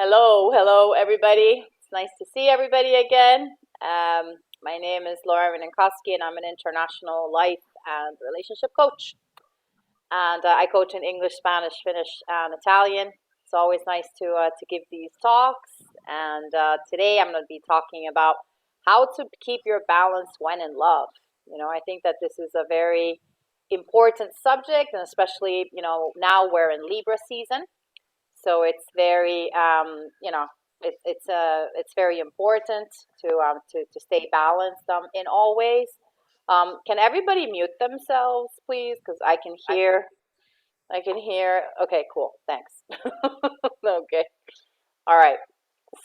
Hello, everybody. It's nice to see everybody again. My name is Laura Reninkowski, and I'm an international life and relationship coach. And I coach in English, Spanish, Finnish, and Italian. It's always nice to give these talks. And today I'm going to be talking about how to keep your balance when in love. I think that this is a very important subject, and especially now we're in Libra season. So it's very it's very important to stay balanced in all ways. Can everybody mute themselves, please? Because I can hear. Okay, cool. Thanks. Okay. All right.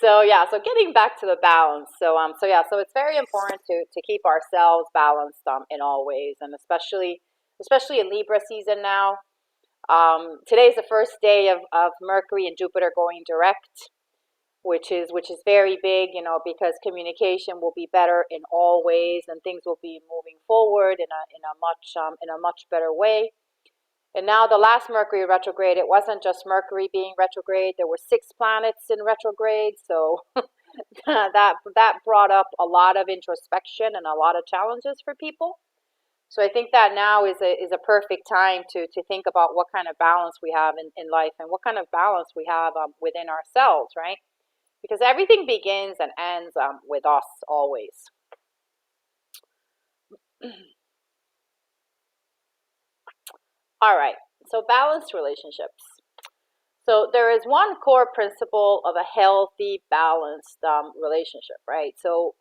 So getting back to the balance. So it's very important to keep ourselves balanced in all ways, and especially in Libra season now. Today's the first day of Mercury and Jupiter going direct, which is very big, because communication will be better in all ways, and things will be moving forward in a much better way. And now the last Mercury retrograde, it wasn't just Mercury being retrograde. There were 6 planets in retrograde, so that brought up a lot of introspection and a lot of challenges for people. So I think that now is a perfect time to think about what kind of balance we have in life, and what kind of balance we have within ourselves, right? Because everything begins and ends with us always. All right, so balanced relationships. So there is one core principle of a healthy, balanced relationship, right? So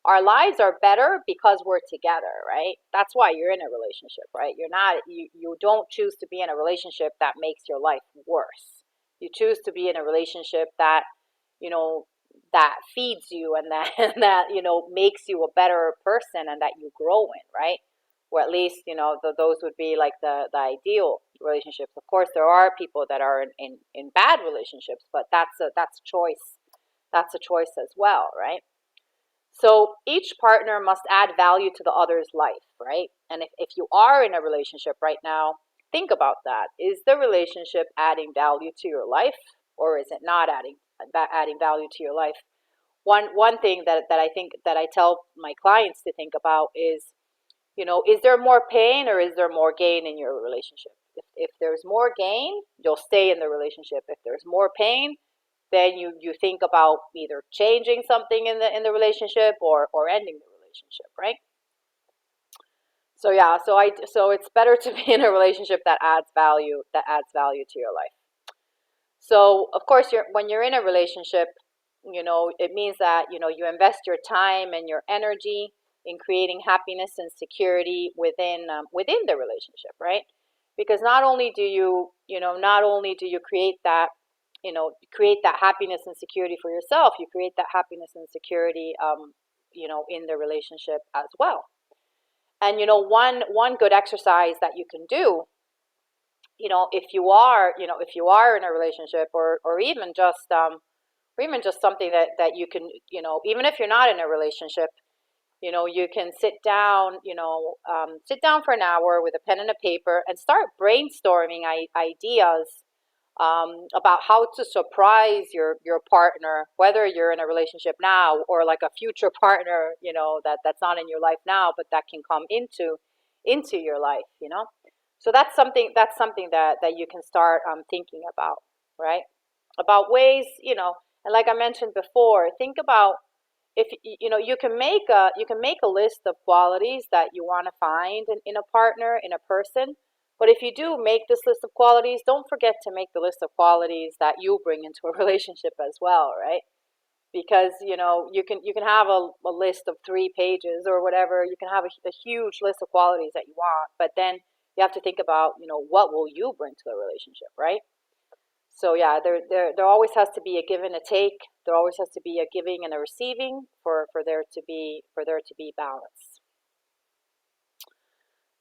our lives are better because we're together, right? That's why you're in a relationship, right? You don't choose to be in a relationship that makes your life worse. You choose to be in a relationship that, you know, that feeds you, and that and that makes you a better person, and that you grow in, right? Or at least those would be like the ideal relationships. Of course, there are people that are in bad relationships, but that's choice. That's a choice as well, right? So each partner must add value to the other's life, right? And if you are in a relationship right now, think about that. Is the relationship adding value to your life, or is it not adding value to your life? One thing that I think that I tell my clients to think about is there more pain or is there more gain in your relationship? If there's more gain, you'll stay in the relationship. If there's more pain, then you think about either changing something in the relationship, or ending the relationship, right? So it's better to be in a relationship that adds value to your life. So of course, when you're in a relationship, it means that you invest your time and your energy in creating happiness and security within the relationship, right? Because not only do you create that happiness and security for yourself, you create that happiness and security in the relationship as well. And one good exercise that you can do, if you are in a relationship, or even just something that you can, even if you're not in a relationship, you can sit down for an hour with a pen and a paper and start brainstorming ideas about how to surprise your partner, whether you're in a relationship now, or like a future partner, that's not in your life now, but that can come into your life. So that's something that you can start thinking about, right? About ways, and like I mentioned before, think about, if you can make a list of qualities that you want to find in a partner, in a person. But if you do make this list of qualities, don't forget to make the list of qualities that you bring into a relationship as well, right? Because you can have a list of 3 pages or whatever. You can have a huge list of qualities that you want, but then you have to think about what will you bring to the relationship, right? So yeah, there always has to be a give and a take. There always has to be a giving and a receiving for there to be balance.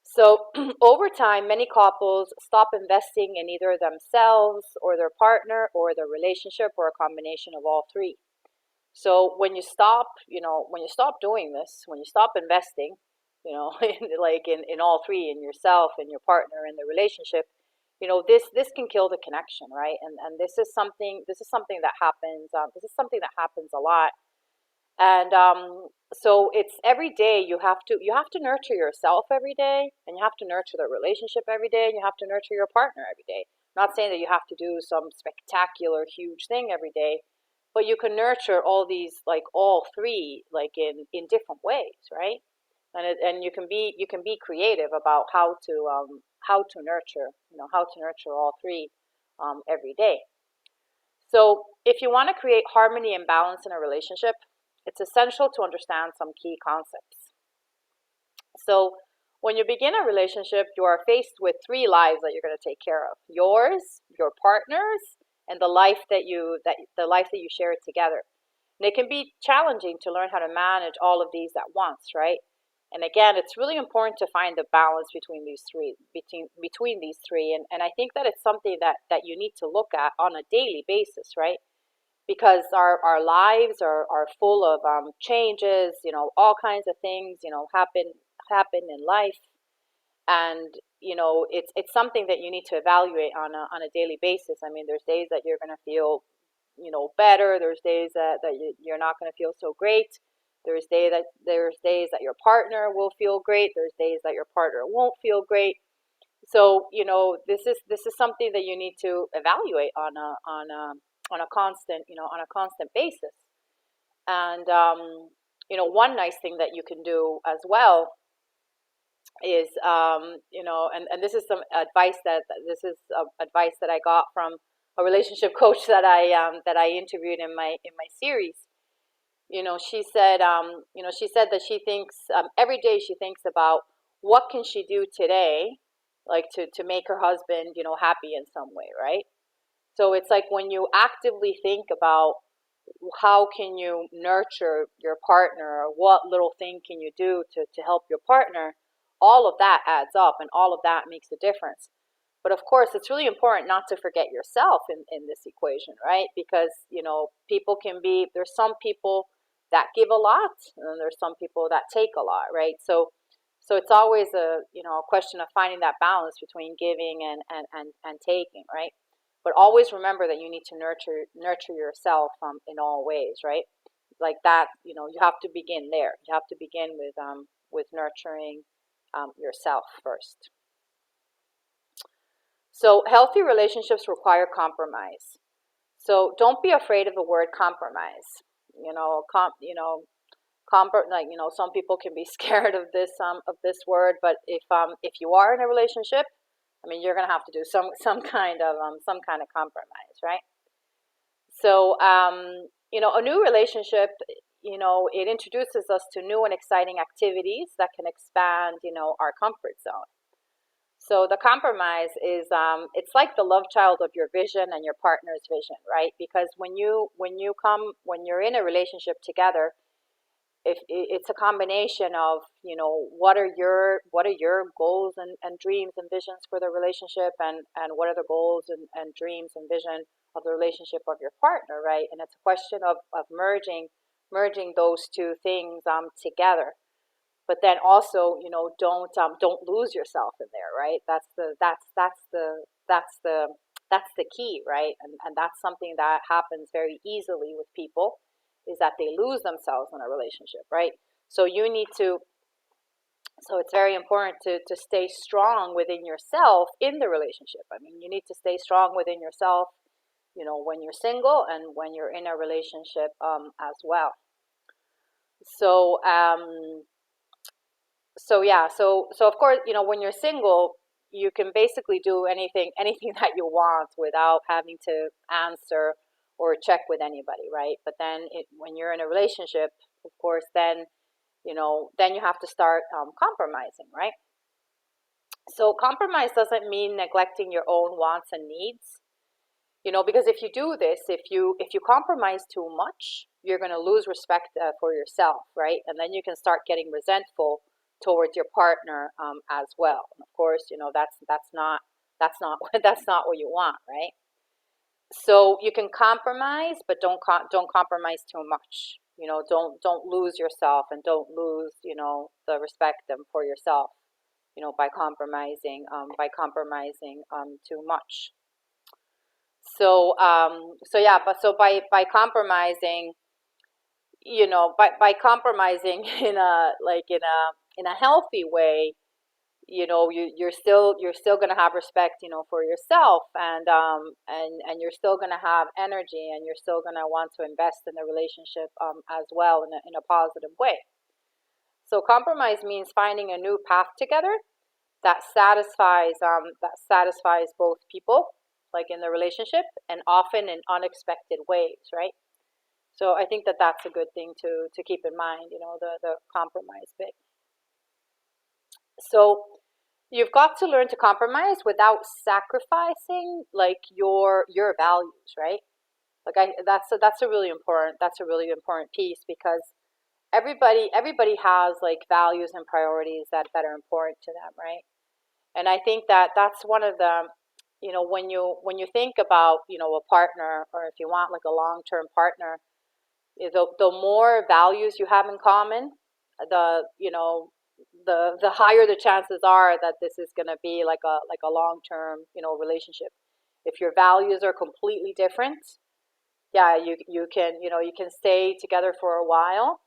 So over time, many couples stop investing in either themselves or their partner or their relationship, or a combination of all three. So when you stop doing this, when you stop investing, in all three, in yourself, in your partner, in the relationship, this can kill the connection, right? And this is something that happens. This is something that happens a lot. And so it's every day you have to nurture yourself every day, and you have to nurture the relationship every day, and you have to nurture your partner every day. I'm not saying that you have to do some spectacular huge thing every day, but you can nurture all these, like all three, like in different ways, right? And you can be creative about how to nurture, how to nurture all three every day. So, if you want to create harmony and balance in a relationship, it's essential to understand some key concepts. So, when you begin a relationship, you are faced with three lives that you're going to take care of: yours, your partner's, and the life that you share together. And it can be challenging to learn how to manage all of these at once, right? And again, it's really important to find the balance between these three. And I think that it's something that you need to look at on a daily basis, right? Because our lives are full of changes, all kinds of things, happen in life. And it's something that you need to evaluate on a daily basis. I mean, there's days that you're going to feel better. There's days that you're not going to feel so great. There's days that your partner will feel great. There's days that your partner won't feel great. So this is something that you need to evaluate on a constant basis. And one nice thing that you can do as well is and this is advice that I got from a relationship coach that I interviewed in my series. She said that she thinks, every day she thinks about what can she do today, like to make her husband happy in some way, right? So it's like when you actively think about how can you nurture your partner, or what little thing can you do to help your partner, all of that adds up, and all of that makes a difference. But of course, it's really important not to forget yourself in this equation, right? Because there's some people that give a lot, and there's some people that take a lot, right? So it's always a question of finding that balance between giving and taking, right? But always remember that you need to nurture yourself in all ways, right? Like that, you have to begin there. You have to begin with nurturing yourself first. So healthy relationships require compromise. So don't be afraid of the word compromise. You know, some people can be scared of this word, but if you are in a relationship, I mean, you're gonna have to do some kind of compromise, right? So a new relationship, it introduces us to new and exciting activities that can expand our comfort zone. So the compromise is, it's like the love child of your vision and your partner's vision, right? Because when you're in a relationship together, if it's a combination of what are your goals and dreams and visions for the relationship, and what are the goals and dreams and vision of the relationship of your partner, right? And it's a question of merging those two things together. But then also, don't lose yourself in there, right? That's the key, right? And that's something that happens very easily with people, is that they lose themselves in a relationship, right? So you need to so it's very important to stay strong within yourself in the relationship. I mean, you need to stay strong within yourself, when you're single and when you're in a relationship as well. So so of course, when you're single, you can basically do anything that you want without having to answer or check with anybody, right? But then when you're in a relationship, of course, then you have to start compromising, right? So compromise doesn't mean neglecting your own wants and needs, because if you do this, if you compromise too much, you're going to lose respect for yourself, right? And then you can start getting resentful towards your partner as well. And of course, that's not that's not what you want, right? So you can compromise, but don't compromise too much. Don't lose yourself, and don't lose the respect for yourself. by compromising too much. So yeah, but so by compromising, by compromising in a healthy way, you're still going to have respect, for yourself, and you're still going to have energy, and you're still going to want to invest in the relationship as well, in a positive way. So compromise means finding a new path together that satisfies both people, like in the relationship, and often in unexpected ways, right? So I think that that's a good thing to keep in mind, the compromise bit. So you've got to learn to compromise without sacrificing like your values, right? Like that's a really important piece, because everybody has like values and priorities that are important to them, right? And I think that that's one of the, when you think about, a partner, or if you want like a long-term partner, the more values you have in common, the you know the higher the chances are that this is going to be like a long-term, relationship. If your values are completely different, yeah, you can stay together for a while.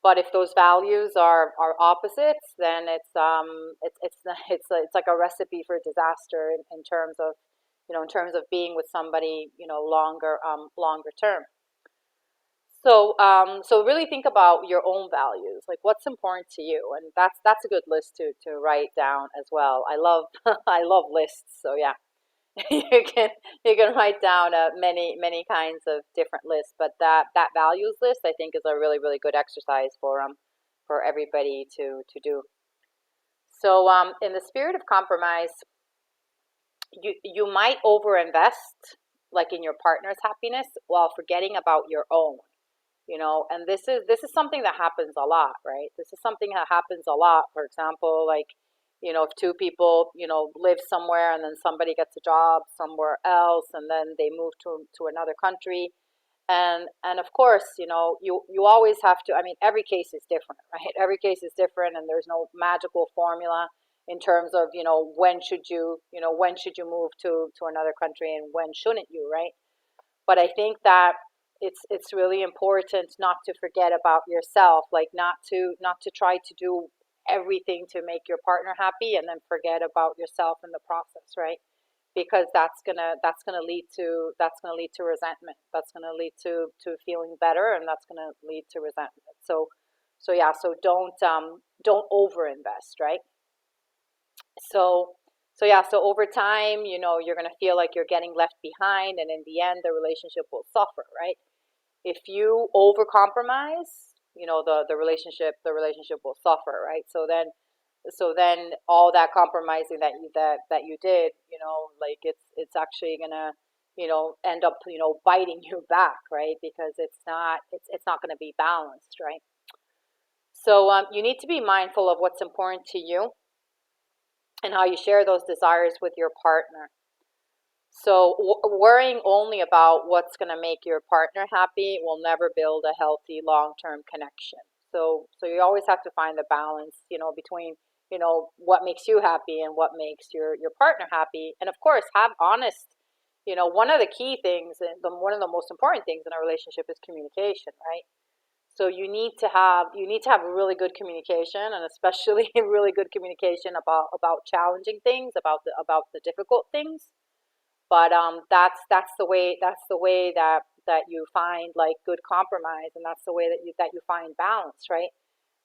But if those values are opposites, then it's like a recipe for disaster in terms of, being with somebody, longer term. So really think about your own values, like what's important to you, and that's a good list to write down as well. I love I love lists, so yeah, you can you can write down many kinds of different lists, but that values list, I think, is a really good exercise for everybody to do. So in the spirit of compromise, you might overinvest like in your partner's happiness while forgetting about your own. And this is something that happens a lot, right? This is something that happens a lot. For example, like, if two people, live somewhere, and then somebody gets a job somewhere else, and then they move to another country. And of course, you always have to, I mean, every case is different, right? Every case is different, and there's no magical formula in terms of, when should you move to another country, and when shouldn't you, right? But I think that it's really important not to forget about yourself, like not to try to do everything to make your partner happy, and then forget about yourself in the process, right? Because that's gonna lead to resentment. That's gonna lead to feeling better, and that's gonna lead to resentment. So yeah, so don't overinvest, right? So so yeah, so over time, you're gonna feel like you're getting left behind, and in the end, the relationship will suffer, right? If you overcompromise, the relationship will suffer, right? So then all that compromising that you did, like it's actually gonna, end up, biting you back, right? Because it's not gonna be balanced, right? So you need to be mindful of what's important to you, and how you share those desires with your partner. So worrying only about what's going to make your partner happy will never build a healthy long-term connection. So you always have to find the balance, between, what makes you happy and what makes your partner happy. And of course, have honest, one of the key things, and one of the most important things in a relationship is communication, right? So you need to have really good communication, and especially really good communication about challenging things, about the difficult things. But that's the way that you find like good compromise, and that's the way that you find balance, right?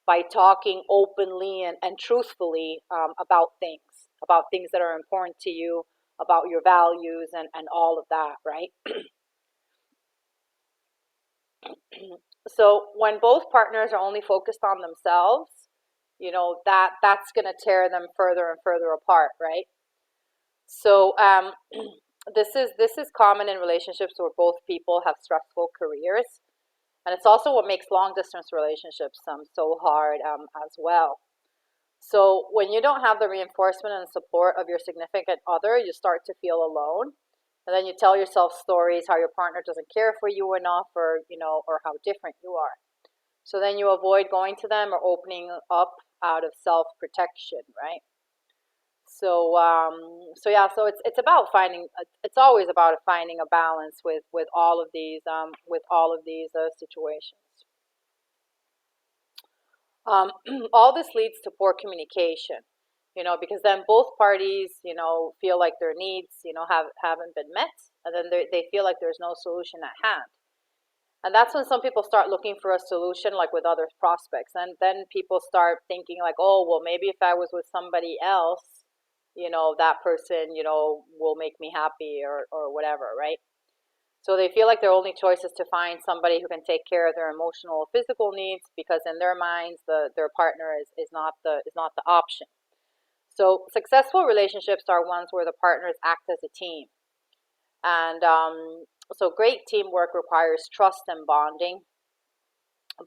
By talking openly and truthfully, about things that are important to you, about your values, and all of that, right? So when both partners are only focused on themselves, that's going to tear them further and further apart, right? So this is common in relationships where both people have stressful careers, and it's also what makes long distance relationships so hard, as well. So when you don't have the reinforcement and support of your significant other, you start to feel alone, and then you tell yourself stories how your partner doesn't care for you enough, or how different you are. So then you avoid going to them or opening up out of self-protection, right? So yeah, so it's about finding. It's always about finding a balance with all of these situations. All this leads to poor communication, because then both parties, feel like their needs, haven't been met, and then they feel like there's no solution at hand. And that's when some people start looking for a solution, like with other prospects. And then people start thinking, like, oh, well, maybe if I was with somebody else, that person, will make me happy or whatever, right? So they feel like their only choice is to find somebody who can take care of their emotional or physical needs, because in their minds, their partner is not the option. So successful relationships are ones where the partners act as a team. And so great teamwork requires trust and bonding,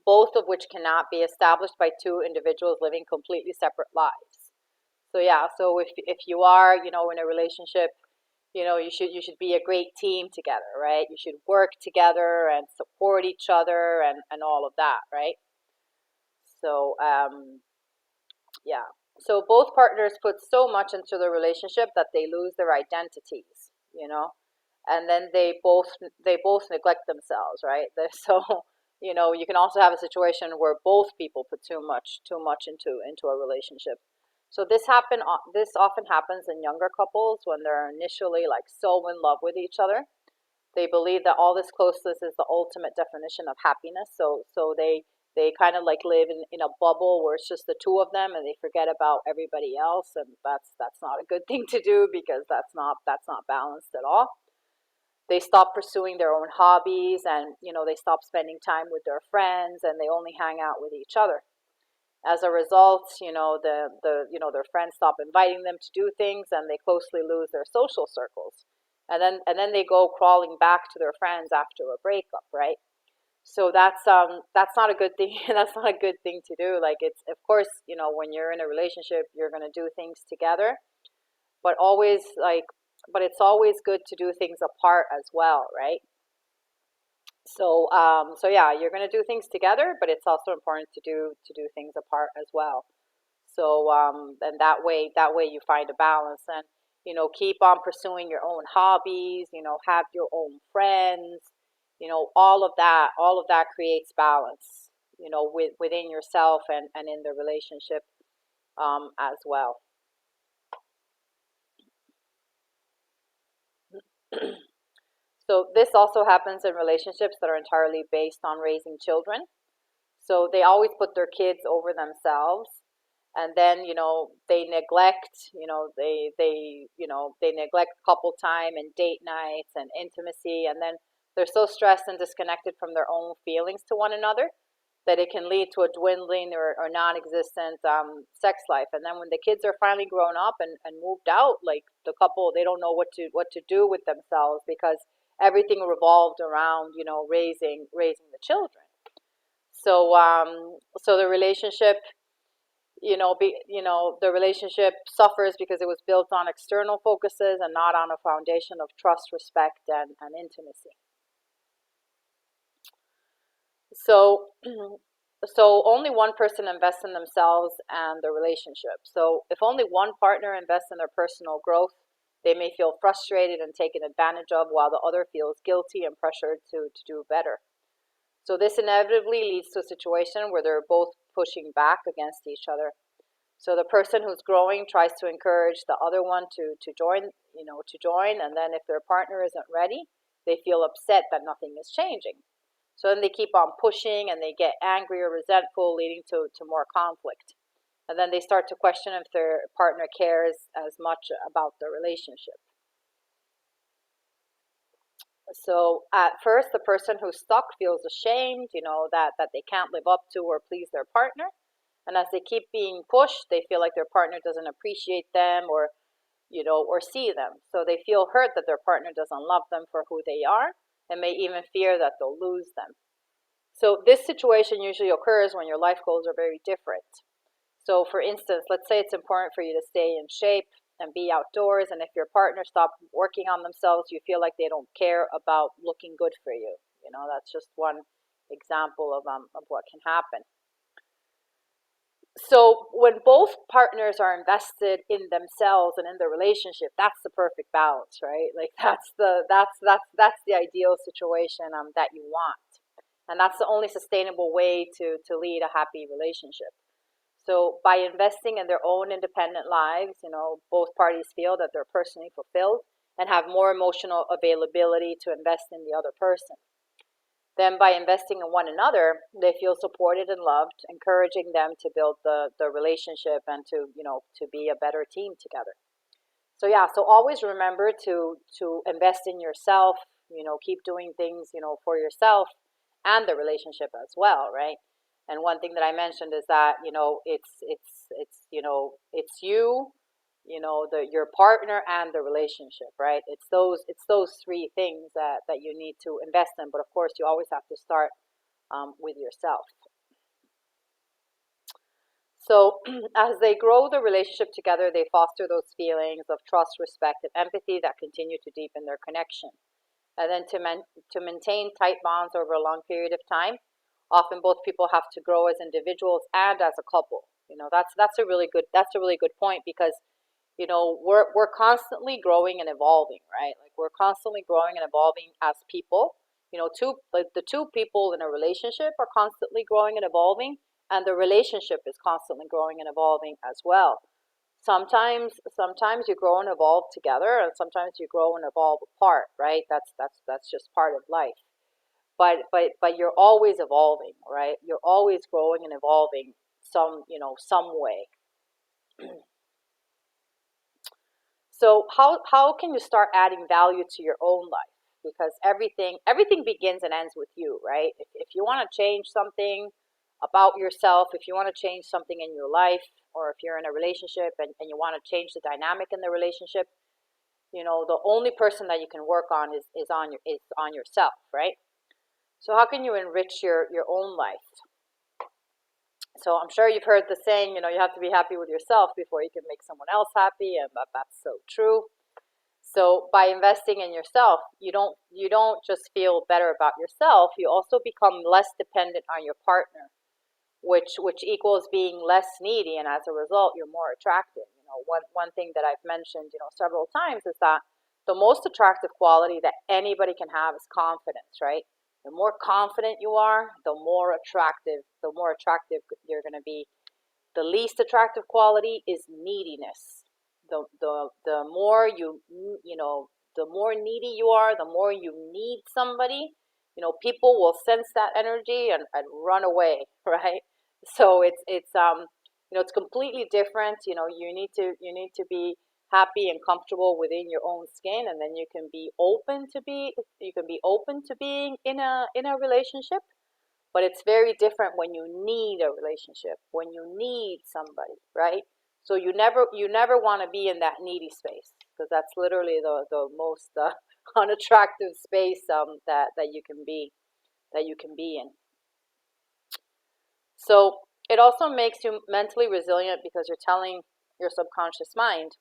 both of which cannot be established by two individuals living completely separate lives. So yeah, so if you are, in a relationship, you should be a great team together, right? You should work together and support each other and all of that, right? So yeah. So both partners put so much into the relationship that they lose their identities, and then they both neglect themselves, right? So you can also have a situation where both people put too much into a relationship. So this often happens in younger couples when they're initially like so in love with each other. They believe that all this closeness is the ultimate definition of happiness. So they kind of like live in a bubble where it's just the two of them, and they forget about everybody else, and that's not a good thing to do, because that's not balanced at all. They stop pursuing their own hobbies, and they stop spending time with their friends, and they only hang out with each other. As a result, their friends stop inviting them to do things, and they closely lose their social circles. And then they go crawling back to their friends after a breakup, right? So that's not a good thing. That's not a good thing to do. Like, it's, of course, when you're in a relationship, you're going to do things together, but it's always good to do things apart as well, right? So yeah, you're going to do things together, but it's also important to do things apart as well. So and that way you find a balance, and keep on pursuing your own hobbies. Have your own friends. All of that creates balance. Within yourself and in the relationship as well. So this also happens in relationships that are entirely based on raising children. So they always put their kids over themselves, and then they neglect they neglect couple time and date nights and intimacy, and then they're so stressed and disconnected from their own feelings to one another that it can lead to a dwindling or non-existent sex life. And then when the kids are finally grown up and moved out, like, the couple, they don't know what to do with themselves, because everything revolved around raising the children. So the relationship, the relationship suffers because it was built on external focuses and not on a foundation of trust, respect, and intimacy. So so only one person invests in themselves and the relationship. So if only one partner invests in their personal growth, they may feel frustrated and taken advantage of, while the other feels guilty and pressured to do better. So this inevitably leads to a situation where they're both pushing back against each other. So the person who's growing tries to encourage the other one to join, and then if their partner isn't ready, they feel upset that nothing is changing. So then they keep on pushing, and they get angry or resentful, leading to more conflict. And then they start to question if their partner cares as much about the relationship. So at first, the person who's stuck feels ashamed, that they can't live up to or please their partner. And as they keep being pushed, they feel like their partner doesn't appreciate them or see them. So they feel hurt that their partner doesn't love them for who they are, and may even fear that they'll lose them. So this situation usually occurs when your life goals are very different. So for instance, let's say it's important for you to stay in shape and be outdoors, and if your partner stops working on themselves, you feel like they don't care about looking good for you. That's just example of what can happen. So when both partners are invested in themselves and in the relationship, that's the perfect balance, right? Like that's the ideal situation that you want, and that's the only sustainable way to lead a happy relationship. So by investing in their own independent lives, both parties feel that they're personally fulfilled and have more emotional availability to invest in the other person. Then by investing in one another, they feel supported and loved, encouraging them to build the relationship and to be a better team together. So yeah, so always remember to invest in yourself, keep doing things, for yourself and the relationship as well, right? And one thing that I mentioned is that, it's you, your partner and the relationship, right? It's those three things that you need to invest in, but of course you always have to start with yourself. So as they grow the relationship together, they foster those feelings of trust, respect, and empathy that continue to deepen their connection. And then to maintain tight bonds over a long period of time, often both people have to grow as individuals and as a couple. That's a really good point, because we're constantly growing and evolving, right? Like we're constantly growing and evolving as people. The two people in a relationship are constantly growing and evolving, and the relationship is constantly growing and evolving as well. Sometimes you grow and evolve together, and sometimes you grow and evolve apart, right? That's just part of life. But you're always evolving, right? You're always growing and evolving some way. So how can you start adding value to your own life? Because everything begins and ends with you, right? If you want to change something about yourself, if you want to change something in your life, or if you're in a relationship and you want to change the dynamic in the relationship, the only person that you can work on is on yourself, right? So how can you enrich your own life? So I'm sure you've heard the saying, you have to be happy with yourself before you can make someone else happy, and that's so true. So by investing in yourself, you don't just feel better about yourself, you also become less dependent on your partner, which equals being less needy, and as a result, you're more attractive. One thing that I've mentioned, several times, is that the most attractive quality that anybody can have is confidence, right? The more confident you are, the more attractive you're going to be. The least attractive quality is neediness. The more the more needy you are, the more you need somebody. People will sense that energy and run away, right? So it's completely different. You need to be happy and comfortable within your own skin, and then you can be open to being in a relationship. But it's very different when you need a relationship, when you need somebody, right? So you never want to be in that needy space, because that's literally the most unattractive space that you can be in. So it also makes you mentally resilient, because you're telling your subconscious mind,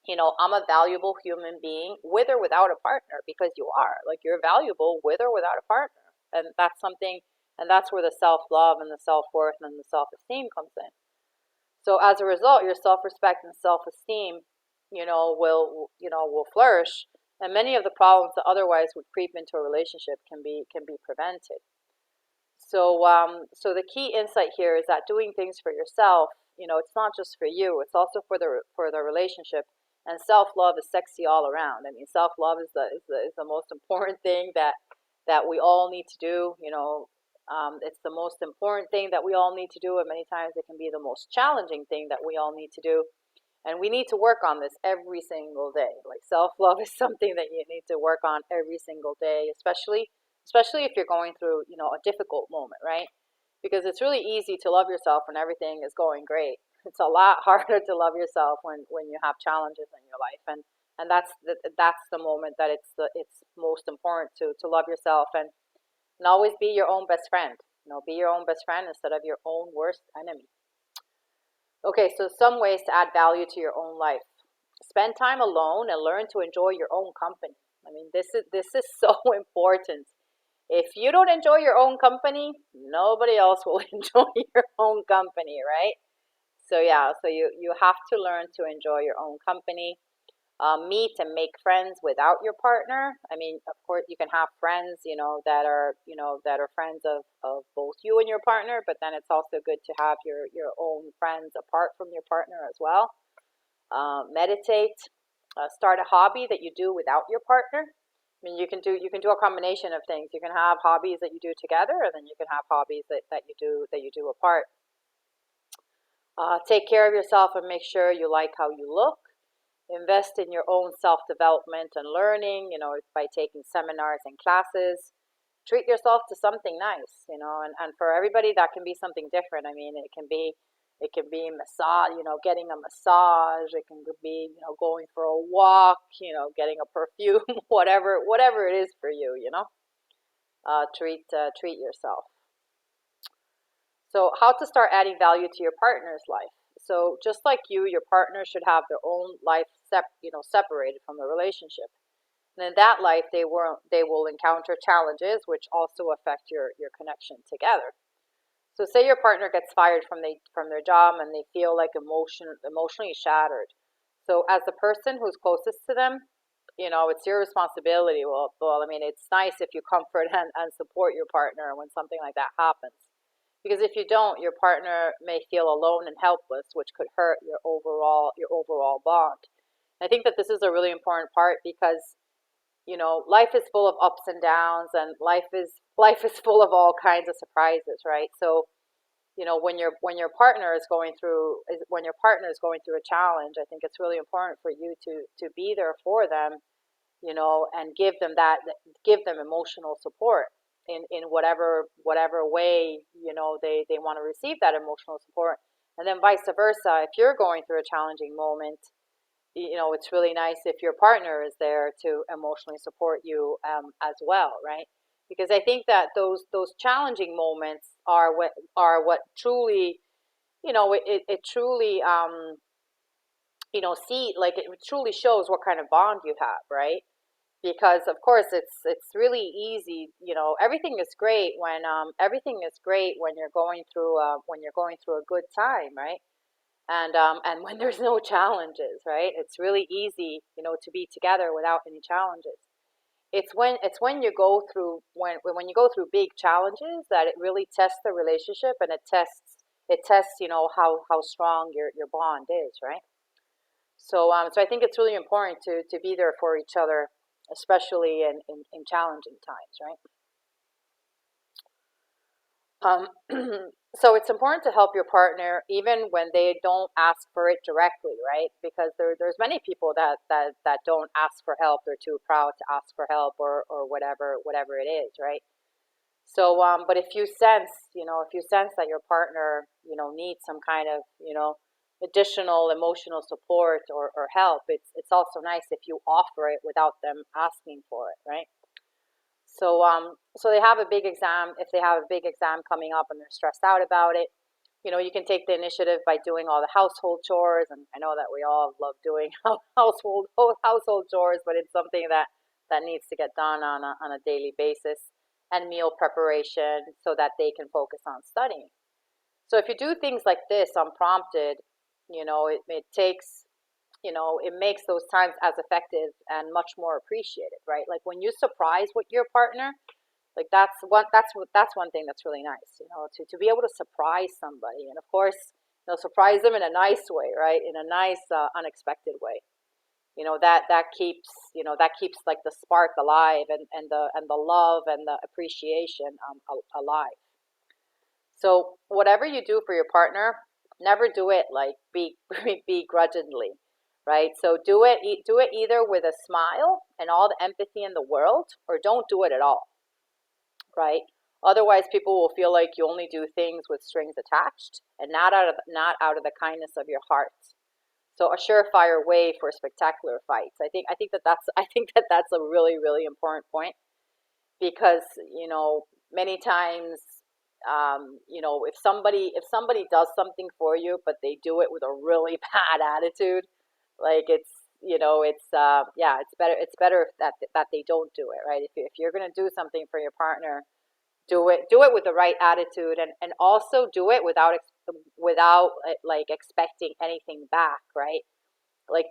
I'm a valuable human being with or without a partner, because you are. Like, you're valuable with or without a partner. And that's where the self-love and the self-worth and the self-esteem comes in. So as a result, your self-respect and self-esteem, will flourish, and many of the problems that otherwise would creep into a relationship can be prevented. So the key insight here is that doing things for yourself, it's not just for you; it's also for the relationship. And self love is sexy all around. I mean, self love is the most important thing that we all need to do. It's the most important thing that we all need to do, and many times it can be the most challenging thing that we all need to do. And we need to work on this every single day. Like, self love is something that you need to work on every single day, especially if you're going through, a difficult moment, right? Because it's really easy to love yourself when everything is going great. It's a lot harder to love yourself when you have challenges in your life, and that's the moment that it's most important to love yourself, and always be your own best friend. Be your own best friend instead of your own worst enemy. Okay, so some ways to add value to your own life. Spend time alone and learn to enjoy your own company. I mean, this is so important. If you don't enjoy your own company, nobody else will enjoy your own company, right? So yeah, so you have to learn to enjoy your own company. Meet and make friends without your partner. I mean, of course, you can have friends, that are friends of both you and your partner, but then it's also good to have your own friends apart from your partner as well. Meditate. Start a hobby that you do without your partner. I mean, you can do a combination of things. You can have hobbies that you do together, and then you can have hobbies that you do apart. Take care of yourself and make sure you like how you look. Invest in your own self-development and learning, by taking seminars and classes. Treat yourself to something nice, and for everybody that can be something different. I mean, it can be massage, getting a massage. It can be, going for a walk, getting a perfume, whatever it is for you, treat yourself. So how to start adding value to your partner's life. So just like you, your partner should have their own life separated from the relationship. And in that life, they will encounter challenges which also affect your connection together. So say your partner gets fired from their job and they feel like emotionally shattered. So as the person who's closest to them, it's your responsibility. Well, I mean, it's nice if you comfort and support your partner when something like that happens. Because if you don't, your partner may feel alone and helpless, which could hurt your overall bond. I think that this is a really important part because life is full of ups and downs, and life is full of all kinds of surprises, right? So when your partner is going through a challenge, I think it's really important for you to be there for them, and give them emotional support in whatever way they want to receive that emotional support. And then vice versa, if you're going through a challenging moment, it's really nice if your partner is there to emotionally support you, as well, right? Because I think that those challenging moments are what truly, it truly, see, like, it truly shows what kind of bond you have, right? Because of course it's really easy. Everything is great when you're going through a good time, right? And when there's no challenges, right? It's really easy, to be together without any challenges. It's when you go through big challenges that it really tests the relationship, and it tests how strong your bond is, right? So I think it's really important to be there for each other, especially in challenging times, right? Um, so it's important to help your partner even when they don't ask for it directly, right? Because there's many people that don't ask for help. They're too proud to ask for help, or whatever it is, right? So, but if you sense that your partner, needs some kind of, additional emotional support, or help, it's also nice if you offer it without them asking for it, right? So they have a big exam. If they have a big exam coming up and they're stressed out about it, you can take the initiative by doing all the household chores. And I know that we all love doing household chores, but it's something that needs to get done on a daily basis, and meal preparation so that they can focus on studying. So if you do things like this unprompted, it makes those times as effective and much more appreciated, right? Like when you surprise with your partner, like that's one thing that's really nice, to be able to surprise somebody, and of course, surprise them in a nice way, right? In a nice, unexpected way. That keeps like the spark alive, and the love and the appreciation, alive. So whatever you do for your partner, never do it like begrudgingly, right? So do it either with a smile and all the empathy in the world, or don't do it at all, right? Otherwise, people will feel like you only do things with strings attached, and not out of the kindness of your heart. So a surefire way for spectacular fights. I think that that's a really, really important point, because many times, if somebody does something for you but they do it with a really bad attitude, like, it's yeah, it's better that they don't do it, right? If you're going to do something for your partner, do it with the right attitude, and also do it without like expecting anything back, right?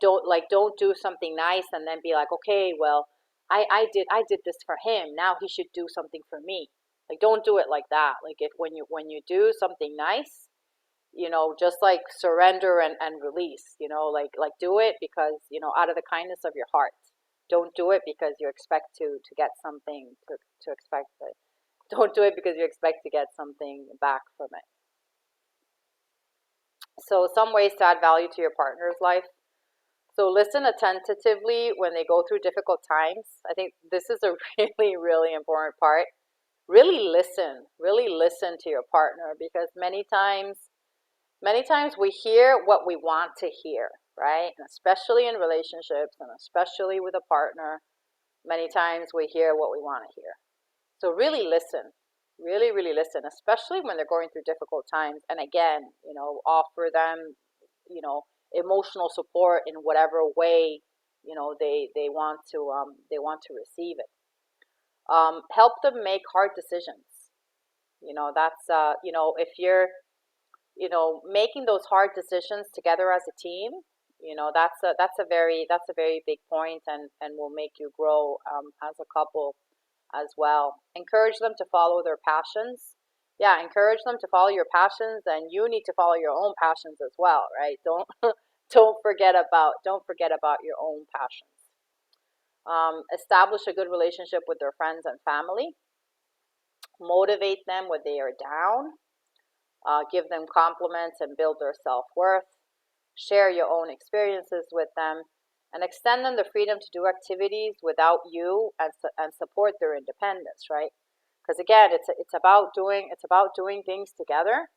Don't do something nice and then be like, okay, well, I did this for him, now he should do something for me. Like, don't do it like that. Like, if when you do something nice, just like surrender and release, like do it because, out of the kindness of your heart. Don't do it because you expect to get something to expect it. Don't do it because you expect to get something back from it. So some ways to add value to your partner's life. So listen attentively when they go through difficult times. I think this is a really, really important part. Really listen to your partner, because many times we hear what we want to hear, right? And especially in relationships and especially with a partner, many times we hear what we want to hear. So really listen, really listen, especially when they're going through difficult times. And again, offer them, emotional support in whatever way, they want to receive it. Help them make hard decisions. That's if you're making those hard decisions together as a team, that's a very big point, and will make you grow as a couple as well. Encourage them to follow their passions. Yeah, encourage them to follow your passions, and you need to follow your own passions as well, right? Don't don't forget about your own passions. Establish a good relationship with their friends and family. Motivate them when they are down. Give them compliments and build their self-worth. Share your own experiences with them, and extend them the freedom to do activities without you, and support their independence, right? Because again, it's about doing things together,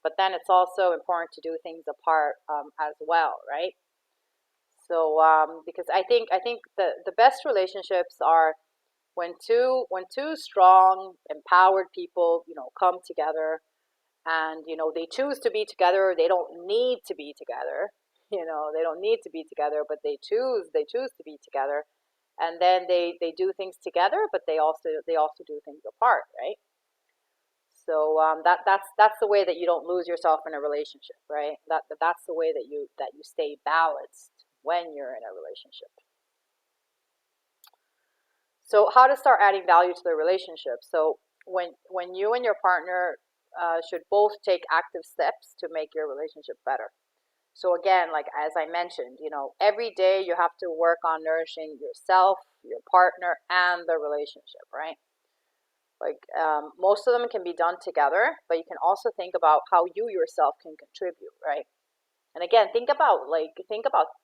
but then it's also important to do things apart as well, right? So because I think the best relationships are when two strong, empowered people, come together, and they choose to be together. They don't need to be together. They don't need to be together, but they choose to be together, and then they do things together, but they also do things apart, right? So that's the way that you don't lose yourself in a relationship, right? That's the way that you stay balanced when you're in a relationship. So how to start adding value to the relationship? So when you and your partner should both take active steps to make your relationship better. So again, like as I mentioned, every day you have to work on nourishing yourself, your partner, and the relationship, right? Like most of them can be done together, but you can also think about how you yourself can contribute, right? And again, think about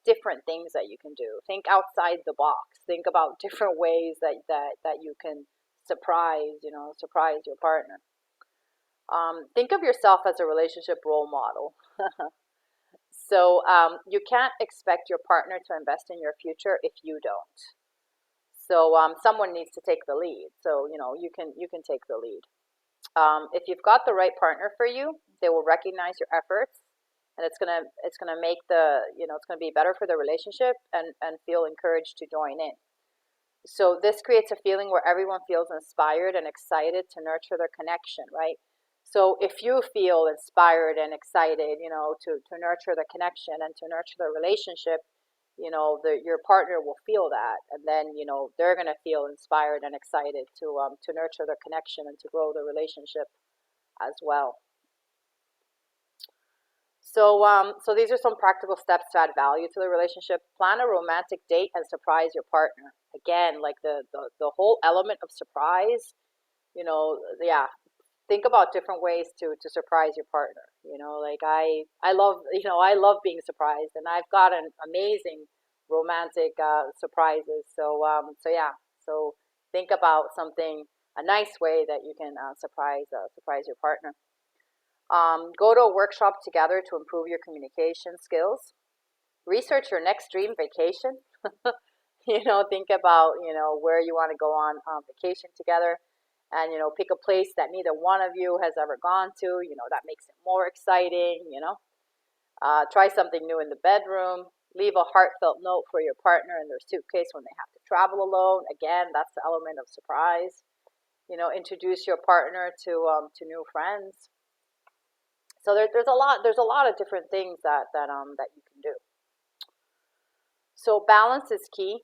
different things that you can do. Think outside the box. Think about different ways that you can surprise your partner. Think of yourself as a relationship role model. So you can't expect your partner to invest in your future if you don't. So someone needs to take the lead. So you can take the lead. If you've got the right partner for you, they will recognize your efforts, and it's gonna make it's gonna be better for the relationship, and feel encouraged to join in. So this creates a feeling where everyone feels inspired and excited to nurture their connection, right? So if you feel inspired and excited, to nurture the connection and to nurture the relationship, your partner will feel that, and then they're gonna feel inspired and excited to nurture the connection and to grow the relationship as well. So these are some practical steps to add value to the relationship. Plan a romantic date and surprise your partner. Again, like the whole element of surprise, yeah. Think about different ways to surprise your partner. Like I love being surprised, and I've gotten amazing romantic surprises. So yeah. So think about a nice way that you can surprise your partner. Go to a workshop together to improve your communication skills. Research your next dream vacation. Think about where you want to go on vacation together, and pick a place that neither one of you has ever gone to. That makes it more exciting. Try something new in the bedroom. Leave a heartfelt note for your partner in their suitcase when they have to travel alone. Again, that's the element of surprise. Introduce your partner to new friends. So there's a lot of different things that you can do. So balance is key.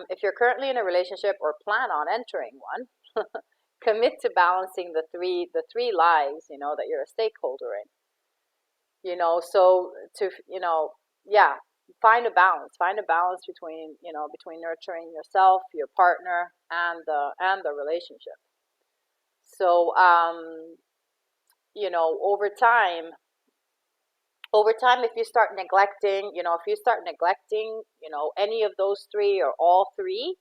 If you're currently in a relationship or plan on entering one, commit to balancing the three lives that you're a stakeholder in. So yeah, find a balance between nurturing yourself, your partner, and the relationship. So over time if you start neglecting any of those three or all three,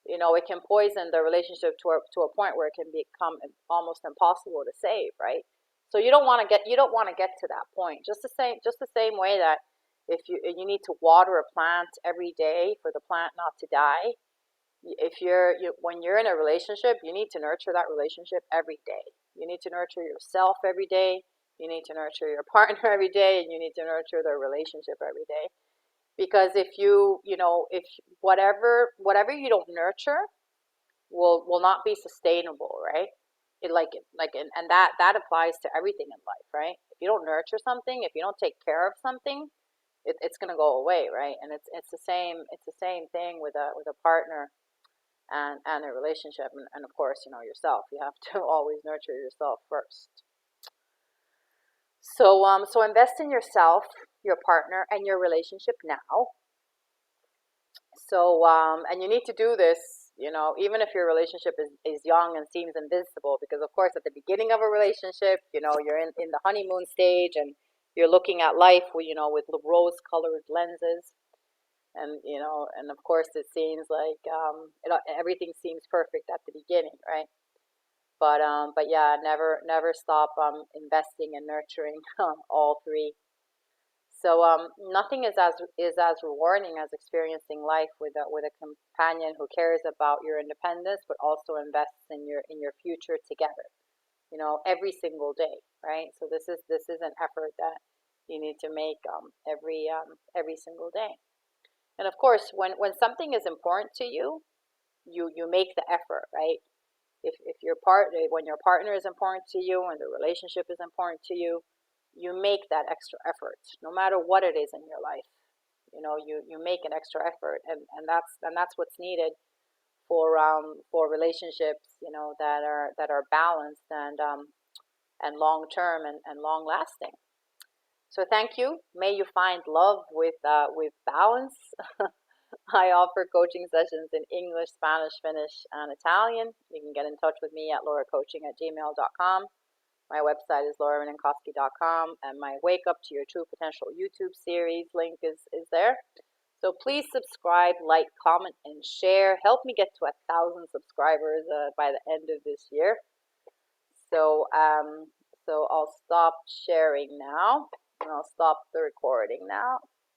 it can poison the relationship to a point where it can become almost impossible to save, right? So you don't want to get to that point. Just the same way that if you need to water a plant every day for the plant not to die. If when you're in a relationship, you need to nurture that relationship every day. You need to nurture yourself every day. You need to nurture your partner every day, and you need to nurture their relationship every day. Because if whatever you don't nurture will not be sustainable, right? And that applies to everything in life, right? If you don't nurture something, if you don't take care of something, it's gonna go away, right? And it's the same thing with a partner and a relationship, and of course, yourself. You have to always nurture yourself first. So invest in yourself, your partner, and your relationship now. And you need to do this, even if your relationship is young and seems invincible, because of course at the beginning of a relationship, you're in the honeymoon stage, and you're looking at life with rose-colored lenses, and of course it seems like everything seems perfect at the beginning, right? But yeah, never stop investing and nurturing all three. So nothing is as rewarding as experiencing life with a companion who cares about your independence, but also invests in your future together. Every single day, right? So this is an effort that you need to make every single day. And of course, when something is important to you, you make the effort, right? If when your partner is important to you and the relationship is important to you, you make that extra effort no matter what it is in your life. You make an extra effort, and that's what's needed for relationships that are balanced and long term and long lasting. So thank you. May you find love with balance. I offer coaching sessions in English, Spanish, Finnish, and Italian. You can get in touch with me at lauracoaching@gmail.com. My website is lauraminenkoski.com, and my Wake Up to Your True Potential YouTube series link is there. So please subscribe, like, comment, and share. Help me get to 1,000 subscribers by the end of this year. So I'll stop sharing now, and I'll stop the recording now.